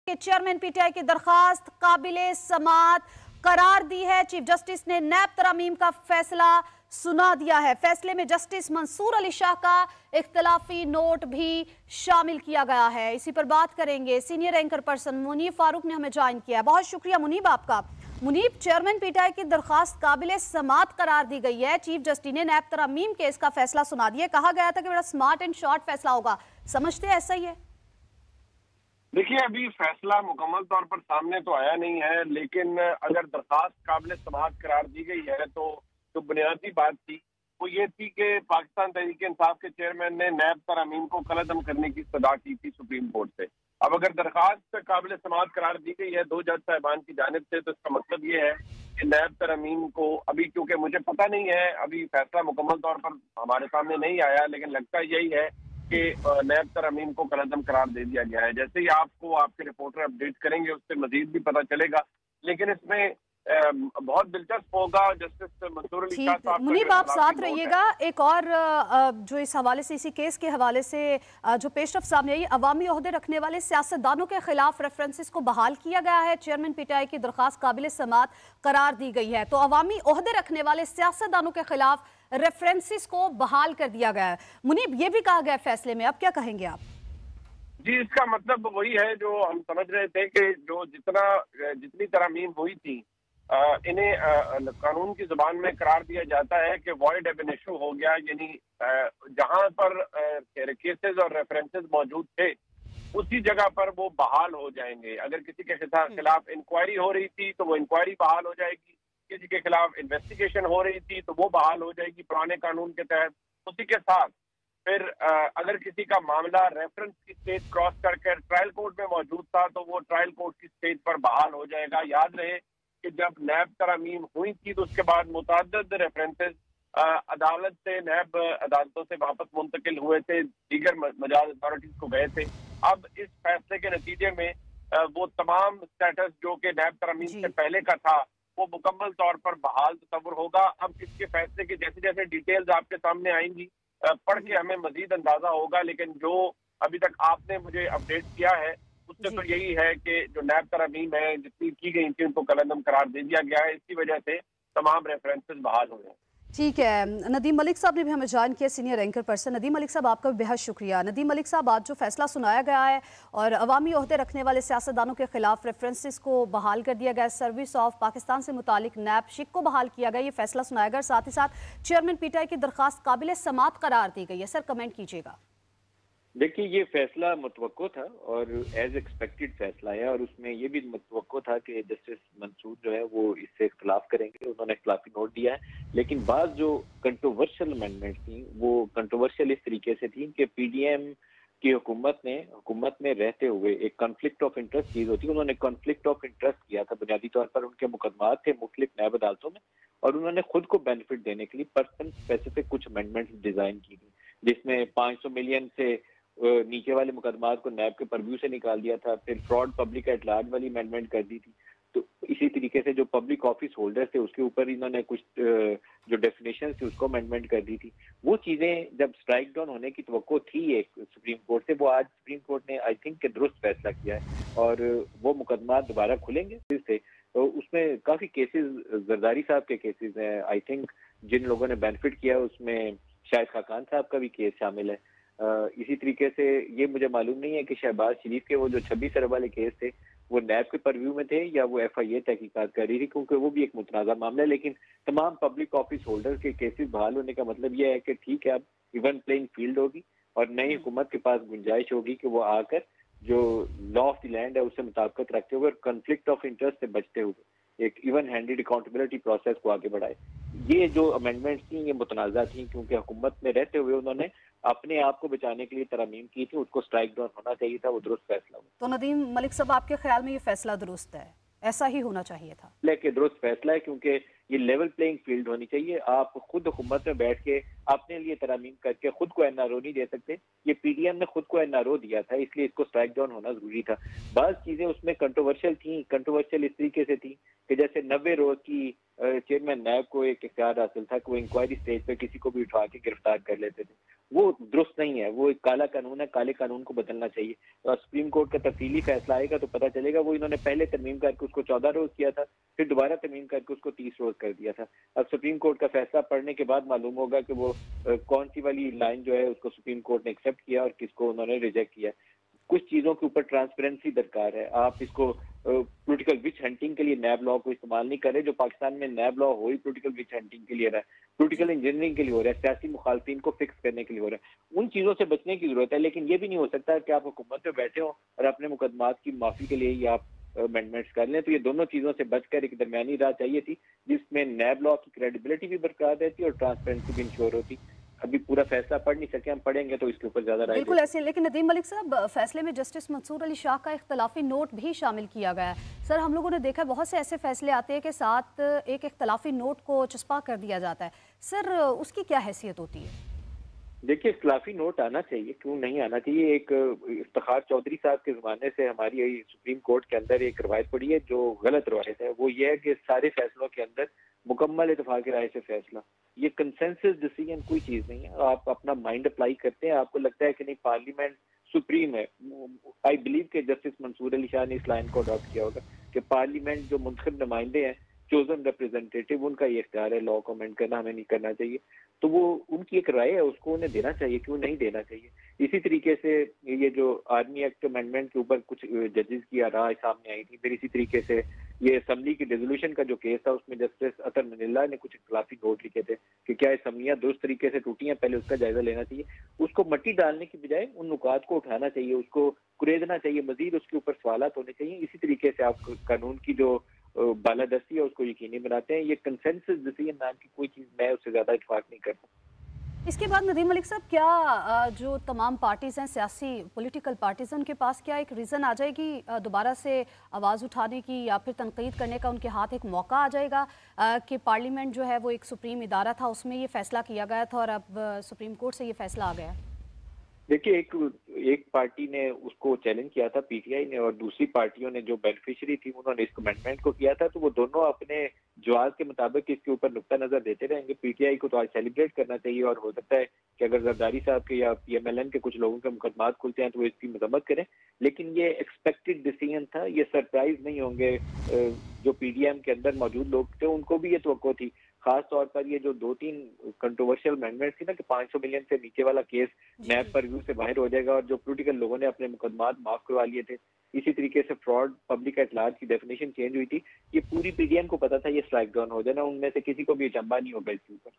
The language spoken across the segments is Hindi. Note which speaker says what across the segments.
Speaker 1: के चेयरमैन पीटीआई की दरखास्त काबिले समात करार दी है। चीफ जस्टिस ने नैब तरमीम का फैसला सुना दिया है। फैसले में जस्टिस मंसूर अली शाह का इख्तलाफी नोट भी शामिल किया गया है। इसी पर बात करेंगे। Senior anchor person Munib Farooq ने हमें ज्वाइन किया। बहुत शुक्रिया मुनीब आपका। मुनीब, चेयरमैन पीटीआई की दरखास्त काबिले समात करार दी गई है। चीफ जस्टिस ने नैब तरमीम केस का फैसला सुना दिया। कहा गया था कि बड़ा स्मार्ट एंड शॉर्ट फैसला होगा, समझते हैं ऐसा ही है?
Speaker 2: देखिए, अभी फैसला मुकम्मल तौर पर सामने तो आया नहीं है, लेकिन अगर दरखास्त काबिल समाअत करार दी गई है तो जो बुनियादी बात थी वो ये थी कि पाकिस्तान तहरीक इंसाफ के चेयरमैन ने नैब तरमीम को कलअदम करने की सदा की थी सुप्रीम कोर्ट से। अब अगर दरखास्त काबिल समाअत करार दी गई है दो जज साहिबान की जानिब से, तो इसका मतलब ये है कि नैब तरमीम को अभी, क्योंकि मुझे पता नहीं है, अभी फैसला मुकम्मल तौर पर हमारे सामने नहीं आया, लेकिन लगता यही है कि नैब तरमीम को कलअदम करार दे दिया गया है। जैसे ही आपको आपके रिपोर्टर अपडेट करेंगे उससे मजीद भी पता चलेगा, लेकिन इसमें बहुत दिलचस्प होगा। जस्टिस मंसूर अली शाह साहब,
Speaker 1: मुनीब आप साथ रहिएगा। एक और जो इस हवाले से, इसी केस के हवाले से जो पेशरफ सामने आई, अवामी ओहदे रखने वाले सियासतदानों के खिलाफ रेफरेंसेस को बहाल किया गया है। चेयरमैन पीटीआई की दरखास्त काबिल समाअत करार दी गई है, तो अवामी ओहदे रखने वाले सियासतदानों के खिलाफ रेफरेंसेस को बहाल कर दिया गया है। मुनीब, ये भी कहा गया फैसले में, अब क्या कहेंगे आप?
Speaker 2: जी, इसका मतलब वही है जो हम समझ रहे थे कि जो जितनी तरमीम हुई थी इन्हें कानून की जुबान में करार दिया जाता है कि वॉइड एब इनिशू हो गया, यानी जहां पर केसेस और रेफरेंसेस मौजूद थे उसी जगह पर वो बहाल हो जाएंगे। अगर किसी के खिलाफ इंक्वायरी हो रही थी तो वो इंक्वायरी बहाल हो जाएगी, किसी के खिलाफ इन्वेस्टिगेशन हो रही थी तो वो बहाल हो जाएगी पुराने कानून के तहत। उसी के साथ फिर अगर किसी का मामला रेफरेंस की स्टेज क्रॉस करके ट्रायल कोर्ट में मौजूद था तो वो ट्रायल कोर्ट की स्टेज पर बहाल हो जाएगा। याद रहे कि जब नैब तरमीम हुई थी तो उसके बाद मुतअद्दिद रेफरेंसेस अदालत से, नैब अदालतों से वापस मुंतकिल हुए थे, दीगर मजाज अथॉरिटीज को गए थे। अब इस फैसले के नतीजे में वो तमाम स्टेटस जो कि नैब तरमीम से पहले का था वो मुकम्मल तौर पर बहाल तस्वुर होगा। अब इसके फैसले की जैसे जैसे डिटेल्स आपके सामने आएंगी पढ़ के हमें मजीद अंदाजा होगा, लेकिन जो अभी तक आपने मुझे अपडेट किया है उससे तो यही है कि जो नैब तरमीम है जितनी की गई थी उनको कलअदम करार दे दिया गया है। इसकी वजह से तमाम रेफरेंसेस बहाल हुए हैं।
Speaker 1: ठीक है, नदीम मलिक साहब ने भी हमें ज्वाइन किया, senior anchor person. Nadeem Malik साहब, आपका भी बेहद शुक्रिया। नदीम मलिक साहब, आज जो फैसला सुनाया गया है और अवामी ओहदे रखने वाले सियासतदानों के खिलाफ रेफरेंसेस को बहाल कर दिया गया, सर्विस ऑफ पाकिस्तान से मुतालिक नैब शिक को बहाल किया गया, ये फैसला सुनाया गया। साथ ही साथ चेयरमैन पीटीआई की दरखास्त काबिल समाअत करार दी गई है। सर, कमेंट कीजिएगा।
Speaker 3: देखिए, ये फैसला मुतवक्को था और एज एक्सपेक्टेड फैसला है, और उसमें ये भी मुतवक्को था कि जस्टिस मंसूर जो है वो इससे इख्तलाफ करेंगे। उन्होंने इख्तलाफी नोट दिया है, लेकिन बाद जो कंट्रोवर्शियल अमेंडमेंट थी वो कंट्रोवर्शियल इस तरीके से थी कि पीडीएम की हुकूमत में रहते हुए एक कॉन्फ्लिक्ट ऑफ इंटरेस्ट चीज होती है, उन्होंने कॉन्फ्लिक्ट ऑफ इंटरेस्ट किया था। बुनियादी तौर पर उनके मुकदमात थे मुख्तलिफ नैब अदालतों में, और उन्होंने खुद को बेनिफिट देने के लिए पर्सन स्पेसिफिक कुछ अमेंडमेंट डिजाइन की थी, जिसमें 500 मिलियन से नीचे वाले मुकदमात को नैब के परव्यू से निकाल दिया था। फिर फ्रॉड पब्लिक एट लार्ज वाली अमेंडमेंट कर दी थी। तो इसी तरीके से जो पब्लिक ऑफिस होल्डर थे उसके ऊपर इन्होंने कुछ जो डेफिनेशन थी उसको अमेंडमेंट कर दी थी। वो चीजें जब स्ट्राइक डाउन होने की तवक्को थी एक सुप्रीम कोर्ट से, वो आज सुप्रीम कोर्ट ने आई थिंक दुरुस्त फैसला किया है और वो मुकदमा दोबारा खुलेंगे फिर से। तो उसमें काफी केसेस, जरदारी साहब के केसेस हैं आई थिंक, जिन लोगों ने बेनिफिट किया उसमें शायद खाकान साहब का भी केस शामिल है। इसी तरीके से ये मुझे मालूम नहीं है कि शहबाज शरीफ के वो जो 26 अरब वाले केस थे वो नैब के परव्यू में थे या वो एफआईए तहकीकात कर रही थी, क्योंकि वो भी एक मुतनाज़ा मामला है। लेकिन तमाम पब्लिक ऑफिस होल्डर के केसेस बहाल होने का मतलब ये है कि ठीक है, अब इवन प्लेइंग फील्ड होगी और नई हुकूमत के पास गुंजाइश होगी कि वो आकर जो लॉ ऑफ द लैंड है उससे मुताबिकत रखते हुए और कन्फ्लिक्ट ऑफ इंटरेस्ट से बचते हुए एक इवन हैंडेड अकाउंटेबिलिटी प्रोसेस को आगे बढ़ाए। ये जो अमेंडमेंट्स थी ये मुतनाज़ा थी, क्योंकि हुकूमत में रहते हुए उन्होंने अपने आप को बचाने के लिए तरमीम की थी, उसको स्ट्राइक डाउन होना चाहिए था, वो दुरुस्त फैसला हुआ।
Speaker 1: तो नदीम मलिक साहब, आपके ख्याल में ये फैसला दुरुस्त है, ऐसा ही होना चाहिए था?
Speaker 3: लेकिन दुरुस्त फैसला है, क्योंकि ये लेवल प्लेइंग फील्ड होनी चाहिए। आप खुद हुकूमत में बैठ के अपने लिए तरमीम करके खुद को एनआरओ नहीं दे सकते। ये पीडीएम ने खुद को एनआरओ दिया था, इसलिए इसको स्ट्राइक डाउन होना जरूरी था। बात चीजें उसमें कंट्रोवर्शियल थी, कंट्रोवर्शियल इस तरीके से थी कि जैसे 90 रोज की चेयरमैन नैब को एक इख्तियार हासिल था कि वो इंक्वायरी स्टेज पे किसी को भी उठा के गिरफ्तार कर लेते थे। वो दुरुस्त नहीं है, वो एक काला कानून है, काले कानून को बदलना चाहिए। और सुप्रीम कोर्ट का तफसीली फैसला आएगा तो पता चलेगा। वो इन्होंने पहले तरमीम करके उसको 14 रोज किया था, फिर दोबारा तरमीम करके उसको 30 रोज कर दिया था। अब सुप्रीम कोर्ट का फैसला पढ़ने के बाद मालूम होगा कि वो कौन सी वाली लाइन जो है उसको सुप्रीम कोर्ट ने एक्सेप्ट किया और किसको उन्होंने रिजेक्ट किया। कुछ चीजों के ऊपर ट्रांसपेरेंसी दरकार है। आप इसको पॉलिटिकल विच हंटिंग के लिए नैब लॉ को इस्तेमाल नहीं कर रहे। जो पाकिस्तान में नैब लॉ हो ही पॉलिटिकल विच हंटिंग के लिए रहा है, पॉलिटिकल इंजीनियरिंग के लिए हो रहा है, सियासी मुखालफिन को फिक्स करने के लिए हो रहा है। उन चीजों से बचने की जरूरत है। लेकिन ये भी नहीं हो सकता कि आप हुकूमत में बैठे हो और अपने मुकदमात की माफी के लिए ही आप अमेंडमेंट्स कर लें। तो ये दोनों चीजों से बचकर एक दरमियानी राह चाहिए थी, जिसमें नैब लॉ की क्रेडिबिलिटी भी बरकरार रहती और ट्रांसपेरेंसी भी इंश्योर होती। अभी पूरा फैसला पढ़ नहीं सके, हम पढ़ेंगे तो इसके ऊपर ज्यादा राय
Speaker 1: बिल्कुल ऐसे। लेकिन नदीम मलिक साहब, फैसले में जस्टिस मंसूर अली शाह का इख्तलाफी नोट भी शामिल किया गया है। सर, हम लोगों ने देखा है बहुत से ऐसे फैसले आते हैं कि साथ एक इख्तलाफी नोट को चस्पा कर दिया जाता है। सर, उसकी क्या हैसियत होती है?
Speaker 3: देखिए, इख्तलाफी नोट आना चाहिए, क्यों नहीं आना चाहिए। एक इफ्तिखार चौधरी साहब के जमाने से हमारी सुप्रीम कोर्ट के अंदर एक रवायत पड़ी है जो गलत रवायत है। वो ये है कि सारे फैसलों के अंदर मुकम्मल इत्तेफाक राय से फैसला, ये कंसेंसस डिसीजन कोई चीज नहीं है। आप अपना माइंड अप्लाई करते हैं, आपको लगता है कि नहीं पार्लियामेंट सुप्रीम है। आई बिलीव के जस्टिस मंसूर अली शाह ने इस लाइन को अडॉप्ट किया होगा कि पार्लियामेंट जो मुंतखब नुमाइंदे हैं, चोजन रिप्रेजेंटेटिव, उनका ये इख्तियार है लॉ कमेंट करना, हमें नहीं करना चाहिए। तो वो उनकी एक राय है, उसको उन्हें देना चाहिए, क्यों नहीं देना चाहिए। इसी तरीके से ये जो आर्मी एक्ट अमेंडमेंट के ऊपर कुछ जजेस की राय सामने आई थी, फिर इसी तरीके से ये असम्बली की रेजोल्यूशन का जो केस था उसमें जस्टिस अतर मनिल्ला ने कुछ इख्तिलाफी नोट लिखे थे कि क्या असम्बलियां दुरुस्त तरीके से टूटी हैं, पहले उसका जायजा लेना चाहिए। उसको मट्टी डालने की बजाय उन नुकात को उठाना चाहिए, उसको कुरेदना चाहिए, मजीद उसके ऊपर सवालात होने चाहिए। इसी तरीके से आप कानून की जो बालादस्ती है उसको यकीनी बनाते हैं। ये कंसेंसस डिसीजन नाम की कोई चीज मैं उससे ज्यादा इत्तेफाक नहीं करता।
Speaker 1: इसके बाद नदीम मलिक साहब, क्या जो तमाम पार्टीज़ हैं, सियासी पॉलिटिकल पार्टीज़ हैं, उनके पास क्या एक रीज़न आ जाएगी दोबारा से आवाज़ उठाने की या फिर तनकीद करने का? उनके हाथ एक मौका आ जाएगा कि पार्लियामेंट जो है वो एक सुप्रीम इदारा था, उसमें ये फैसला किया गया था और अब सुप्रीम कोर्ट से ये फैसला आ गया है?
Speaker 3: देखिए, एक पार्टी ने उसको चैलेंज किया था, पीटीआई ने, और दूसरी पार्टियों ने जो बेनिफिशियरी थी उन्होंने इस अमेंडमेंट को किया था। तो वो दोनों अपने जवाब के मुताबिक इसके ऊपर नुक्ता नजर देते रहेंगे। पीटीआई को तो आज सेलिब्रेट करना चाहिए और हो सकता है कि अगर जरदारी साहब के या पीएमएलएन के कुछ लोगों के मुकदमात खुलते हैं तो वो इसकी मजम्मत करें। लेकिन ये एक्सपेक्टेड डिसीजन था, ये सरप्राइज नहीं होंगे। जो पीडीएम के अंदर मौजूद लोग थे उनको भी ये तवक्को थी। खास तौर पर ये जो 2-3 कंट्रोवर्शियल अमेंडमेंट थी ना कि 500 मिलियन से नीचे वाला केस नैब पर व्यू से बाहर हो जाएगा और जो पॉलिटिकल लोगों ने अपने मुकदमात माफ करवा लिए थे, इसी तरीके से फ्रॉड पब्लिक एट लार्ज की डेफिनेशन चेंज हुई थी। ये पूरी पीडीएम को पता था ये स्ट्राइक डाउन हो जाना, उनमें से किसी को भी अचंभा नहीं होगा इसके ऊपर।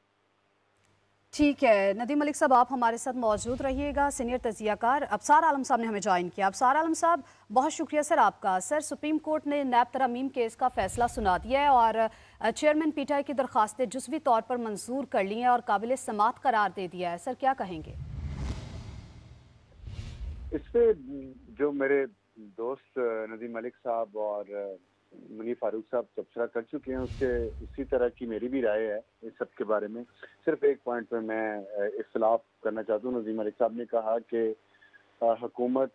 Speaker 1: ठीक है नदीम मलिक साहब, आप हमारे साथ मौजूद रहिएगा। सीनियर तजियाकार अबसार आलम साहब ने हमें ज्वाइन किया। अबसार आलम साहब, बहुत शुक्रिया सर आपका। सर, सुप्रीम कोर्ट ने नैब तरमीम केस का फैसला सुना दिया है और चेयरमैन पीटीआई की दरखास्तें जुज़वी तौर पर मंजूर कर ली हैं और काबिल समात करार दे दिया है। सर, क्या कहेंगे
Speaker 4: इस पे? जो मेरे दोस्त नदीम मलिक साहब और मुनीर फारूक साहब तबसरा कर चुके हैं, उसके उसी तरह की मेरी भी राय है इस सब के बारे में। सिर्फ एक पॉइंट पे मैं इख्तलाफ करना चाहता हूँ। नदीम मलिक साहब ने कहा कि हुकूमत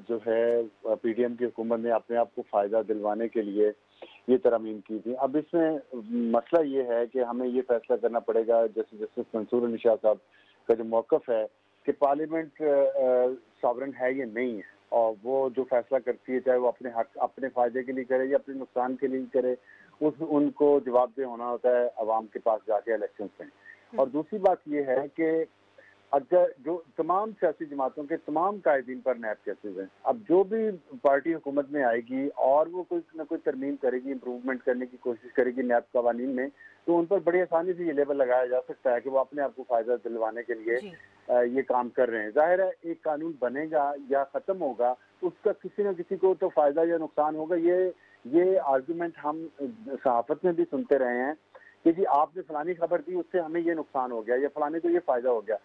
Speaker 4: जो है पीडीएम की हुकूमत ने अपने आप को फ़ायदा दिलवाने के लिए ये तरमीम की थी। अब इसमें मसला ये है कि हमें ये फैसला करना पड़ेगा, जैसे जस्टिस मंसूर अली शाह साहब का जो मौक़िफ़ है कि पार्लियामेंट सॉवरन है या नहीं है, और वो जो फैसला करती है चाहे वो अपने हक अपने फ़ायदे के लिए करे या अपने नुकसान के लिए करे, उनको जवाबदेह होना होता है अवाम के पास जाके इलेक्शन में। और दूसरी बात ये है कि अगर जो तमाम सियासी जमातों के तमाम कायदीन पर नैब केसेज हैं, अब जो भी पार्टी हुकूमत में आएगी और वो कोई ना कोई तरमीम करेगी, इम्प्रूवमेंट करने की कोशिश करेगी नैब कवानीन में, तो उन पर बड़ी आसानी से ये लेबल लगाया जा सकता है कि वो अपने आप को फ़ायदा दिलवाने के लिए ये काम कर रहे हैं। जाहिर है एक कानून बनेगा या ख़त्म होगा, उसका किसी न किसी को तो फ़ायदा या नुकसान होगा। ये आर्गूमेंट हम सहाफ़त में भी सुनते रहे हैं कि जी आपने फलानी खबर दी, उससे हमें ये नुकसान हो गया या फलाने को ये फ़ायदा हो गया।